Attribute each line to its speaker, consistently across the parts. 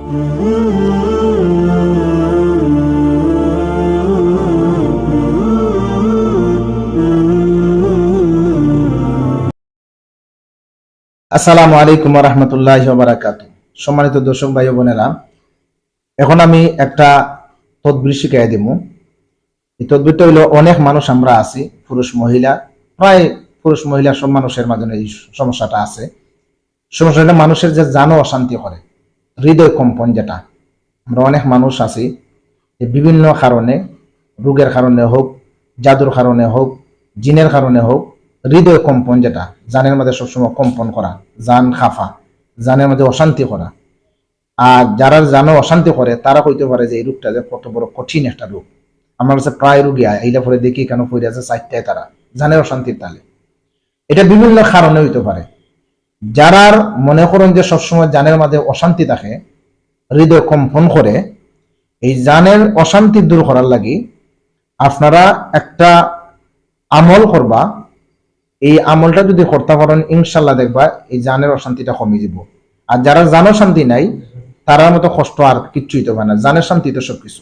Speaker 1: আসসালামু আলাইকুম ওয়া রাহমাতুল্লাহি ওয়া বারাকাতুহু। সম্মানিত দর্শক ভাই ও বোনেরা, এখন আমি একটা তদবির শিখাই দেব। এই তদবিরটা হলো, অনেক মানুষ আমরা আছি, পুরুষ মহিলা, প্রায় পুরুষ মহিলা সব মানুষের মাঝে এই সমস্যাটা আছে। সমস্যাটা মানুষের যে জানো অশান্তি করে, হৃদয় কম্পন, যেটা আমরা অনেক মানুষ আছি বিভিন্ন কারণে, রোগের কারণে হোক, জাদুর কারণে হোক, জিনের কারণে হোক, হৃদয় কম্পন, যেটা জানের মধ্যে সবসময় কম্পন করা, জান খাফা, জানের মধ্যে অশান্তি করা। আর যারা জানো অশান্তি করে তারা কইতে পারে যে এই রোগটা যে কত বড় কঠিন একটা রোগ। আমার কাছে প্রায় রোগী আয়, এইটা পরে দেখি কেন পড়ে আছে চারটায়, তারা জানের অশান্তির তালে। এটা বিভিন্ন কারণে হইতে পারে। যারার মনে করেন যে সবসময় জানের মধ্যে অশান্তি থাকে, হৃদয় কম্পন করে, এই জানের অশান্তি দূর করার লাগি আপনারা একটা আমল করবা। এই আমলটা যদি করতে পারেন, ইনশাল্লাহ দেখবা এই জানের অশান্তিটা কমে যাব। আর যারা জানো শান্তি নাই, তারার মতো কষ্ট আর কিচ্ছু হইতে পারে না। জানের শান্তি তো সবকিছু।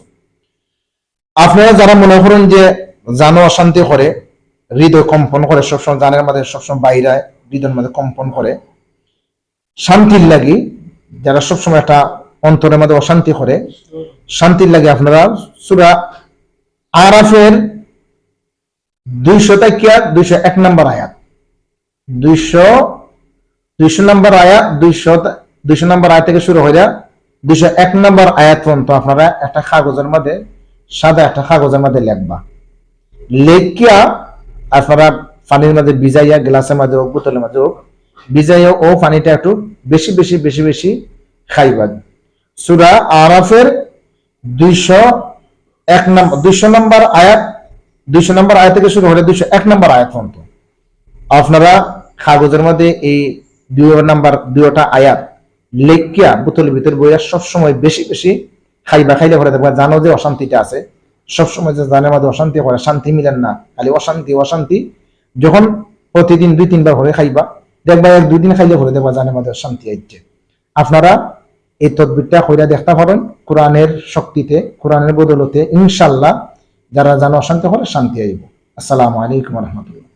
Speaker 1: আপনারা যারা মনে করেন যে জানো অশান্তি করে, হৃদয় কম্পন করে, সবসময় জানের মধ্যে সবসময় বাইরে, হৃদয়ের মধ্যে কম্পন করে শান্তির লাগি, যারা সবসময় একটা অন্তরের মধ্যে অশান্তি করে, শান্তির লাগে আপনারা সূরা আরাফের 201 নম্বর আয়াত, 200 নম্বর আয়াত, 200 নম্বর আয়াত থেকে শুরু হয়ে 201 নম্বর আয়াত পর্যন্ত আপনারা একটা কাগজের মধ্যে, সাদা একটা কাগজের মধ্যে লিখবা। লেখিয়া আপনারা পানির মধ্যে ভিজাইয়া, গ্লাসের মধ্যে হোক, বোতলের মধ্যে হোক, ভিজাইয়া ও পানিটা একটু বেশি বেশি বেশি বেশি খাইবা। সূরা আরাফের 200 নম্বর আয়াত, 200 নম্বর আয়াত থেকে শুরু হলে 201 নম্বর আয়াত পর্যন্ত আপনারা কাগজের মধ্যে এই 2টা আয়াত লেখিয়া বোতলের ভিতর বইয়া সবসময় বেশি বেশি খাইবা। খাইলে পরে দেখবা জানো যে অশান্তিটা আছে, সবসময় যে জানের মধ্যে অশান্তি করে, শান্তি মিলেন না, খালি অশান্তি অশান্তি। যখন প্রতিদিন 2-3 বার করে খাইবা, দেখবা 1-2 দিন খাইলে পরে দেখবা জানের মধ্যে শান্তি আইছে। আপনারা এই তদবিরটা কইরা দেখতে পারেন কোরআনের শক্তিতে, কোরআনের বদলতে, ইনশাআল্লাহ যারা জানো অশান্তি করে শান্তি আইব। আসসালামু আলাইকুম ওয়া রাহমাতুল্লাহ।